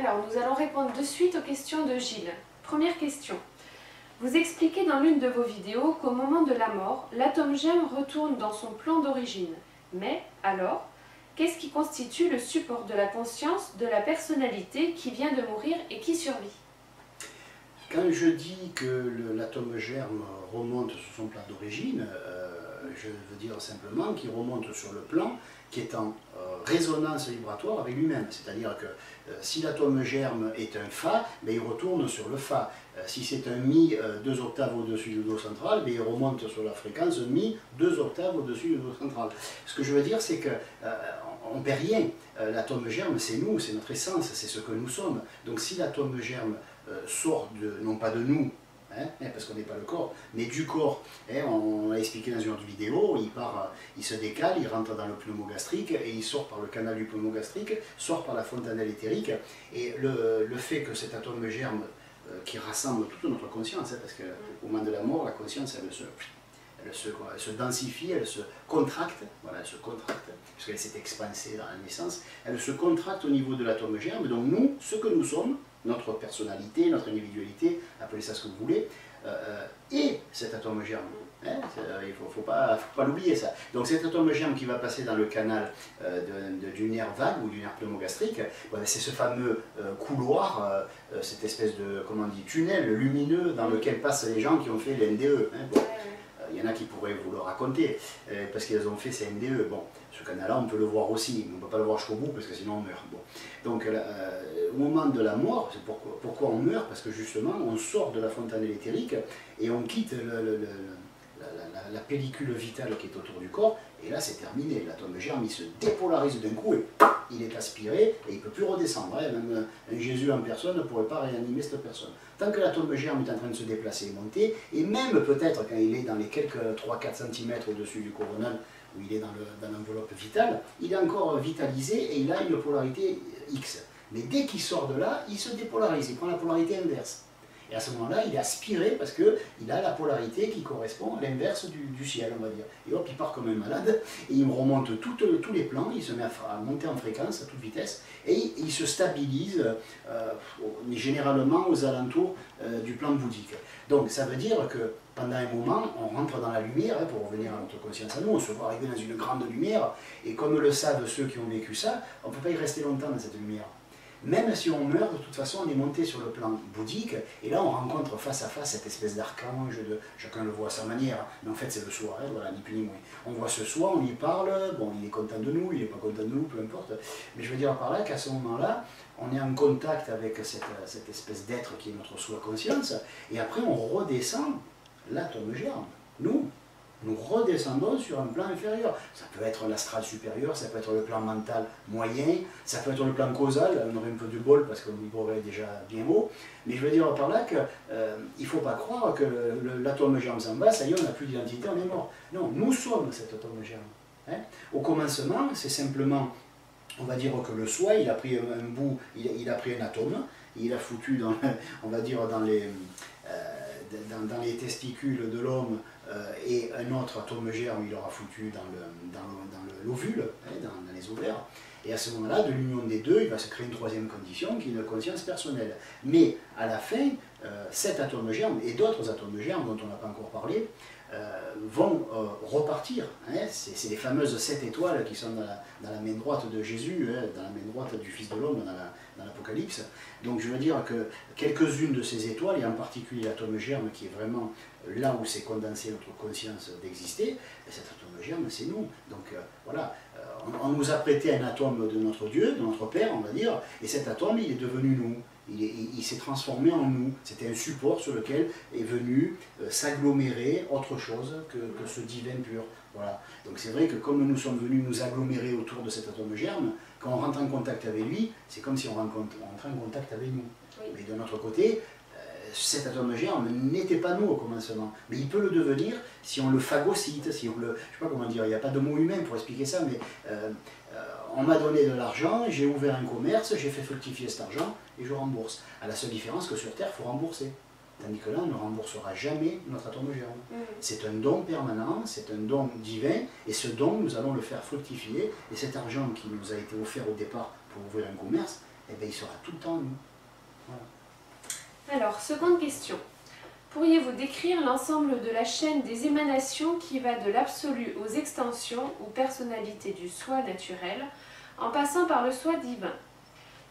Alors, nous allons répondre de suite aux questions de Gilles. Première question. Vous expliquez dans l'une de vos vidéos qu'au moment de la mort, l'atome germe retourne dans son plan d'origine. Mais, alors, qu'est-ce qui constitue le support de la conscience, de la personnalité qui vient de mourir et qui survit? Quand je dis que l'atome germe remonte sur son plan d'origine, je veux dire simplement qu'il remonte sur le plan qui est en résonance vibratoire avec lui-même. C'est-à-dire que si l'atome germe est un Fa, ben, il retourne sur le Fa. Si c'est un Mi 2 octaves au-dessus du Do central, ben, il remonte sur la fréquence Mi 2 octaves au-dessus du Do central. Ce que je veux dire, c'est que on ne perd rien. L'atome germe, c'est nous, c'est notre essence, c'est ce que nous sommes. Donc si l'atome germe sort non pas de nous, parce qu'on n'est pas le corps, mais du corps. On l'a expliqué dans une autre vidéo, il se décale, il rentre dans le pneumogastrique et il sort par le canal du pneumogastrique, sort par la fontanelle éthérique. Et le fait que cet atome germe qui rassemble toute notre conscience, parce qu'au moment de la mort, la conscience, elle se densifie, elle se contracte, voilà, elle se contracte, puisqu'elle s'est expansée dans la naissance, elle se contracte au niveau de l'atome germe. Donc nous, ce que nous sommes, notre personnalité, notre individualité, appelez ça ce que vous voulez, et cet atome germe. Il ne faut pas l'oublier ça. Donc cet atome germe qui va passer dans le canal du nerf vague ou du nerf pneumogastrique, c'est ce fameux couloir, cette espèce de tunnel lumineux dans lequel passent les gens qui ont fait les NDE. Il y en a qui pourraient vous le raconter, parce qu'ils ont fait ces NDE. Bon, ce canal-là, on peut le voir aussi, on ne peut pas le voir jusqu'au bout, parce que sinon on meurt. Bon. Donc, au moment de la mort, c'est pourquoi on meurt? Parce que justement, on sort de la fontanelle éthérique, et on quitte la pellicule vitale qui est autour du corps, et là c'est terminé. L'atome germe, il se dépolarise d'un coup, et il est aspiré, et il ne peut plus redescendre. Même un Jésus en personne ne pourrait pas réanimer cette personne. Tant que l'atome germe est en train de se déplacer et monter, et même peut-être quand il est dans les quelques 3-4 cm au-dessus du coronal, où il est dans l'enveloppe vitale, il est encore vitalisé et il a une polarité X. Mais dès qu'il sort de là, il se dépolarise, il prend la polarité inverse. Et à ce moment-là, il est aspiré parce qu'il a la polarité qui correspond à l'inverse du ciel, on va dire. Et hop, il part comme un malade, et il remonte tous les plans, il se met à monter en fréquence à toute vitesse, et il se stabilise généralement aux alentours du plan bouddhique. Donc ça veut dire que pendant un moment, on rentre dans la lumière, pour revenir à notre conscience à nous, on se voit arriver dans une grande lumière, et comme le savent ceux qui ont vécu ça, on ne peut pas y rester longtemps dans cette lumière. Même si on meurt, de toute façon, on est monté sur le plan bouddhique, et là on rencontre face à face cette espèce d'archange, chacun le voit à sa manière, mais en fait c'est le soi, voilà, ni plus ni moins. On voit ce soi, on lui parle, bon, il est content de nous, il n'est pas content de nous, peu importe, mais je veux dire par là qu'à ce moment-là, on est en contact avec cette espèce d'être qui est notre soi conscience, et après on redescend l'atome germe, nous redescendons sur un plan inférieur. Ça peut être l'astral supérieur, ça peut être le plan mental moyen, ça peut être le plan causal, on aurait un peu de bol parce qu'on vibrerait déjà bien haut. Mais je veux dire par là qu'il ne faut pas croire que l'atome germe s'en va, ça y est, on n'a plus d'identité, on est mort. Non, nous sommes cet atome germe. Au commencement, c'est simplement, on va dire que le soi, il a pris un bout, il a pris un atome, il a foutu dans, on va dire dans les testicules de l'homme, et un autre atome germe, il l'aura foutu dans l'ovule, dans les ovaires. Et à ce moment-là, de l'union des deux, il va se créer une troisième condition qui est une conscience personnelle. Mais à la fin, cet atome germe et d'autres atomes germes dont on n'a pas encore parlé vont repartir. C'est les fameuses 7 étoiles qui sont dans la main droite de Jésus, dans la main droite du Fils de l'homme dans l'Apocalypse. Donc je veux dire que quelques-unes de ces étoiles, et en particulier l'atome germe qui est vraiment là où s'est condensée notre conscience d'exister, cet atome germe c'est nous. Donc voilà, on nous a prêté un atome de notre Dieu, de notre Père on va dire, et cet atome il est devenu nous. Il s'est transformé en nous. C'était un support sur lequel est venu s'agglomérer autre chose que ce divin pur. Voilà. Donc c'est vrai que comme nous sommes venus nous agglomérer autour de cet atome germe, quand on rentre en contact avec lui, c'est comme si on rentrait en contact avec nous. Oui. Mais de notre côté, cet atome germe n'était pas nous au commencement. Mais il peut le devenir si on le phagocyte, si on le... Je ne sais pas comment dire, il n'y a pas de mot humain pour expliquer ça, mais... on m'a donné de l'argent, j'ai ouvert un commerce, j'ai fait fructifier cet argent et je rembourse. À la seule différence que sur Terre, il faut rembourser. Tandis que là, on ne remboursera jamais notre atome germe. C'est un don permanent, c'est un don divin, et ce don, nous allons le faire fructifier. Et cet argent qui nous a été offert au départ pour ouvrir un commerce, eh bien, il sera tout le temps en nous. Voilà. Alors, seconde question. Pourriez-vous décrire l'ensemble de la chaîne des émanations qui va de l'absolu aux extensions ou personnalités du soi naturel, en passant par le soi divin?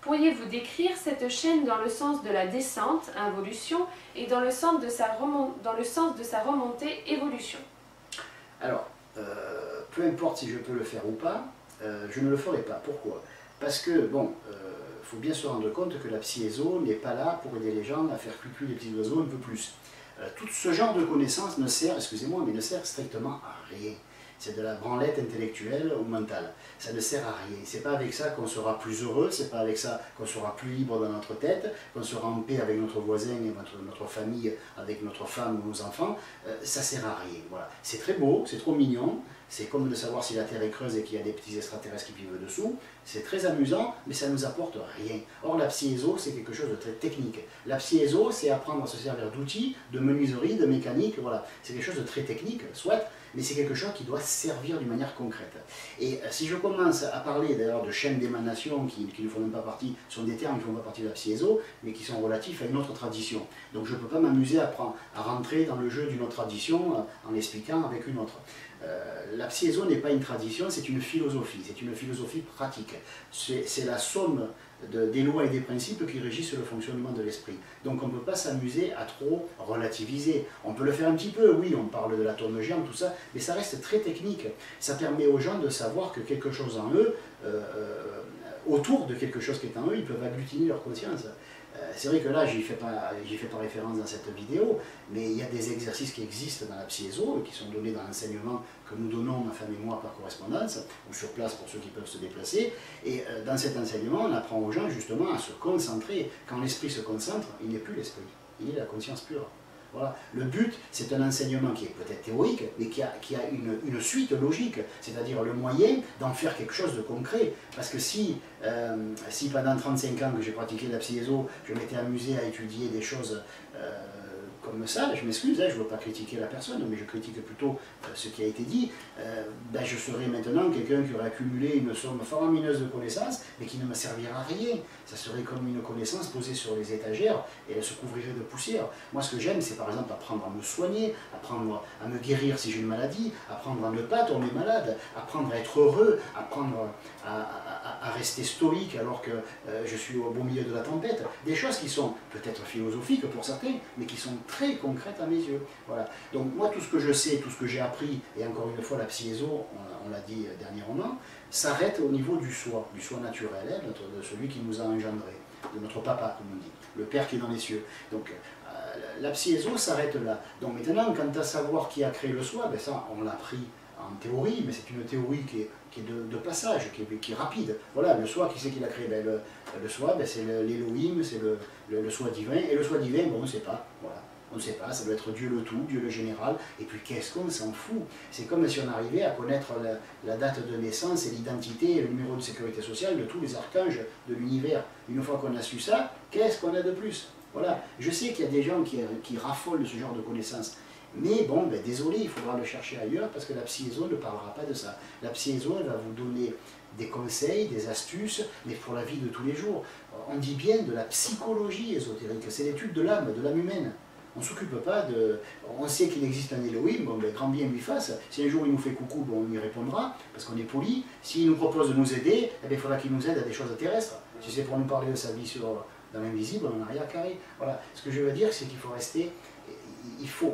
Pourriez-vous décrire cette chaîne dans le sens de la descente, involution, et dans le sens de sa remontée, évolution? Alors, peu importe si je peux le faire ou pas, je ne le ferai pas. Pourquoi? Parce que, bon, faut bien se rendre compte que la psyéso n'est pas là pour aider les gens à faire cucu les petits oiseaux un peu plus. Tout ce genre de connaissances ne sert, excusez-moi, mais ne sert strictement à rien. C'est de la branlette intellectuelle ou mentale. Ça ne sert à rien. C'est pas avec ça qu'on sera plus heureux, c'est pas avec ça qu'on sera plus libre dans notre tête, qu'on sera en paix avec notre voisin et notre famille, avec notre femme ou nos enfants. Ça sert à rien. Voilà. C'est très beau, c'est trop mignon. C'est comme de savoir si la Terre est creuse et qu'il y a des petits extraterrestres qui vivent dessous. C'est très amusant, mais ça ne nous apporte rien. Or, la psyéso, c'est quelque chose de très technique. La psyéso, c'est apprendre à se servir d'outils, de menuiserie, de mécanique, voilà. C'est quelque chose de très technique, soit, mais c'est quelque chose qui doit servir d'une manière concrète. Et si je commence à parler d'ailleurs de chaînes d'émanation qui ne font même pas partie, sont des termes qui ne font pas partie de la psyéso, mais qui sont relatifs à une autre tradition. Donc je ne peux pas m'amuser à rentrer dans le jeu d'une autre tradition en l'expliquant avec une autre. La psyéso n'est pas une tradition, c'est une philosophie pratique. C'est la somme des lois et des principes qui régissent le fonctionnement de l'esprit. Donc on ne peut pas s'amuser à trop relativiser. On peut le faire un petit peu, oui, on parle de l'atome germe, tout ça, mais ça reste très technique. Ça permet aux gens de savoir que quelque chose en eux, autour de quelque chose qui est en eux, ils peuvent agglutiner leur conscience. C'est vrai que là, j'y fais pas référence dans cette vidéo, mais il y a des exercices qui existent dans la psyéso, qui sont donnés dans l'enseignement que nous donnons, ma femme et moi, par correspondance, ou sur place pour ceux qui peuvent se déplacer. Et dans cet enseignement, on apprend aux gens justement à se concentrer. Quand l'esprit se concentre, il n'est plus l'esprit, il est la conscience pure. Voilà. Le but, c'est un enseignement qui est peut-être théorique, mais qui a une suite logique, c'est-à-dire le moyen d'en faire quelque chose de concret. Parce que si pendant 35 ans que j'ai pratiqué la psyéso, je m'étais amusé à étudier des choses comme ça, je m'excuse, je ne veux pas critiquer la personne, mais je critique plutôt ce qui a été dit, ben je serais maintenant quelqu'un qui aurait accumulé une somme faramineuse de connaissances, mais qui ne me servira à rien. Ça serait comme une connaissance posée sur les étagères, et elle se couvrirait de poussière. Moi, ce que j'aime, c'est par exemple apprendre à me soigner, apprendre à me guérir si j'ai une maladie, apprendre à ne pas tomber malade, apprendre à être heureux, apprendre à rester stoïque alors que je suis au beau milieu de la tempête. Des choses qui sont peut-être philosophiques pour certains, mais qui sont très concrètes à mes yeux. Voilà. Donc moi, tout ce que je sais, tout ce que j'ai appris, et encore une fois, la psyéso, on l'a dit dernièrement, s'arrête au niveau du soi naturel, de celui qui nous a engendrés, de notre papa, comme on dit, le Père qui est dans les cieux. Donc la psyéso s'arrête là. Donc maintenant, quant à savoir qui a créé le soi, ben ça, on l'a pris en théorie, mais c'est une théorie qui est de passage, qui est rapide. Voilà, le soi, qui c'est qui l'a créé? Ben, le soi, ben, c'est l'Élohim, c'est le soi divin, et le soi divin, bon, on ne sait pas. Voilà. On ne sait pas, ça doit être Dieu le tout, Dieu le général, et puis qu'est-ce qu'on s'en fout? C'est comme si on arrivait à connaître la date de naissance et l'identité et le numéro de sécurité sociale de tous les archanges de l'univers. Une fois qu'on a su ça, qu'est-ce qu'on a de plus? Voilà. Je sais qu'il y a des gens qui raffolent de ce genre de connaissances, mais bon, ben, désolé, il faudra le chercher ailleurs, parce que la psyéso ne parlera pas de ça. La psyéso, elle va vous donner des conseils, des astuces, mais pour la vie de tous les jours. On dit bien de la psychologie ésotérique, c'est l'étude de l'âme humaine. On ne s'occupe pas de... On sait qu'il existe un Elohim, bon, ben, grand bien lui fasse. Si un jour il nous fait coucou, bon, on y répondra, parce qu'on est poli. S'il nous propose de nous aider, eh bien, il faudra qu'il nous aide à des choses terrestres. Si c'est pour nous parler de sa vie dans l'invisible, on n'a rien à carrer. Voilà. Ce que je veux dire, c'est qu'il faut rester...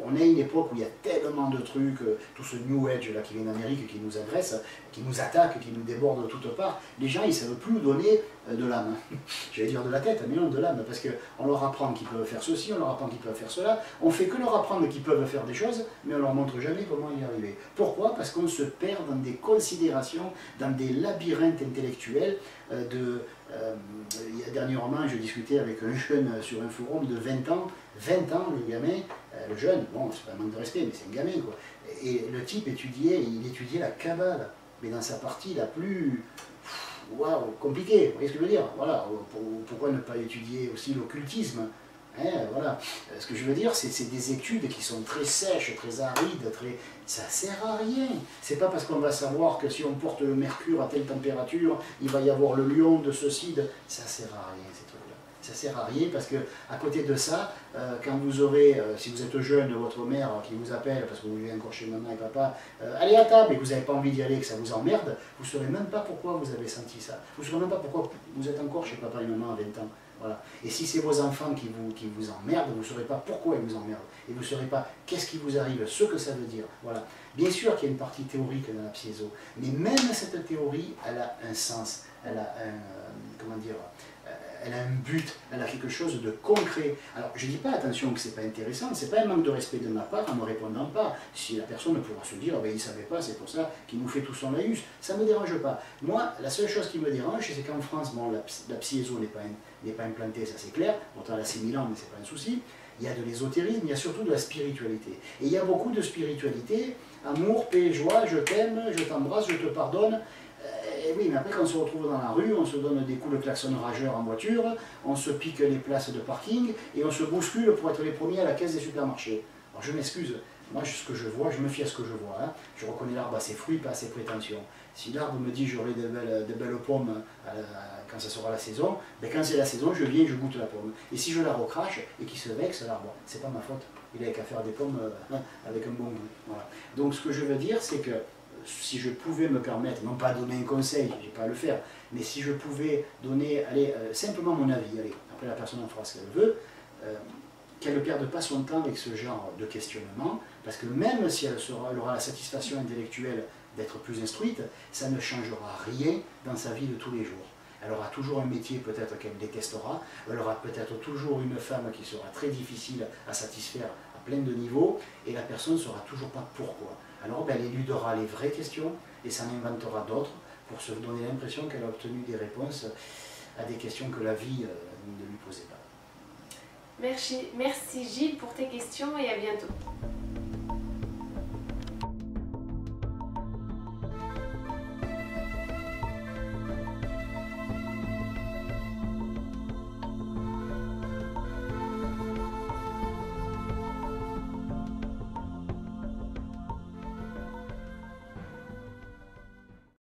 on est à une époque où il y a tellement de trucs, tout ce New Age là qui vient d'Amérique, qui nous agresse, qui nous attaque, qui nous déborde de toutes parts. Les gens, ils ne savent plus nous donner de l'âme. J'allais dire de la tête, mais non de l'âme, parce qu'on leur apprend qu'ils peuvent faire ceci, on leur apprend qu'ils peuvent faire cela. On fait que leur apprendre qu'ils peuvent faire des choses, mais on leur montre jamais comment y arriver. Pourquoi? Parce qu'on se perd dans des considérations, dans des labyrinthes intellectuels dernièrement, je discutais avec un jeune sur un forum de 20 ans, le gamin, le jeune, bon, c'est pas un manque de respect, mais c'est un gamin, quoi. Et le type étudiait la Kabbale, mais dans sa partie la plus, waouh, compliquée, vous voyez ce que je veux dire? Voilà, pourquoi ne pas étudier aussi l'occultisme? Voilà. Ce que je veux dire, c'est des études qui sont très sèches, très arides, ça sert à rien. C'est pas parce qu'on va savoir que si on porte le mercure à telle température, il va y avoir le lion de ceci, ça sert à rien ces trucs-là. Ça sert à rien parce que à côté de ça, quand vous aurez, si vous êtes jeune, votre mère qui vous appelle parce que vous vivez encore chez maman et papa, allez à table et que vous n'avez pas envie d'y aller, que ça vous emmerde, vous ne saurez même pas pourquoi vous avez senti ça. Vous ne saurez même pas pourquoi vous êtes encore chez papa et maman à 20 ans. Voilà. Et si c'est vos enfants qui vous emmerdent, vous ne saurez pas pourquoi ils vous emmerdent. Et vous ne saurez pas qu'est-ce qui vous arrive, ce que ça veut dire. Voilà. Bien sûr qu'il y a une partie théorique dans la piézo, mais même cette théorie, elle a un sens, elle a comment dire, elle a un but, elle a quelque chose de concret. Alors je ne dis pas attention que ce n'est pas intéressant, ce n'est pas un manque de respect de ma part en ne me répondant pas. Si la personne pourra se dire, ben, il ne savait pas, c'est pour ça qu'il nous fait tout son laïus, ça ne me dérange pas. Moi, la seule chose qui me dérange, c'est qu'en France, bon, la psyézo n'est pas implantée, ça c'est clair, pourtant elle a 6000 ans, mais ce n'est pas un souci. Il y a de l'ésotérisme, il y a surtout de la spiritualité. Et il y a beaucoup de spiritualité, amour, paix, joie, je t'aime, je t'embrasse, je te pardonne. Et oui, mais après quand on se retrouve dans la rue, on se donne des coups de klaxon rageur en voiture, on se pique les places de parking et on se bouscule pour être les premiers à la caisse des supermarchés. Alors je m'excuse, moi ce que je vois, je me fie à ce que je vois. Hein. Je reconnais l'arbre à ses fruits, pas à ses prétentions. Si l'arbre me dit j'aurai de belles pommes quand ça sera la saison, ben quand c'est la saison, je viens et je goûte la pomme. Et si je la recrache et qu'il se vexe l'arbre, c'est pas ma faute. Il n'avait qu'à faire des pommes avec un bon goût. Voilà. Donc ce que je veux dire, c'est que si je pouvais me permettre, non pas donner un conseil, je n'ai pas à le faire, mais si je pouvais donner, allez, simplement mon avis, allez, après la personne en fera ce qu'elle veut, qu'elle ne perde pas son temps avec ce genre de questionnement, parce que même si elle aura la satisfaction intellectuelle d'être plus instruite, ça ne changera rien dans sa vie de tous les jours. Elle aura toujours un métier peut-être qu'elle détestera, elle aura peut-être toujours une femme qui sera très difficile à satisfaire à plein de niveaux, et la personne ne saura toujours pas pourquoi. Alors ben, elle éludera les vraies questions et s'en inventera d'autres pour se donner l'impression qu'elle a obtenu des réponses à des questions que la vie ne lui posait pas. Merci Gilles pour tes questions et à bientôt.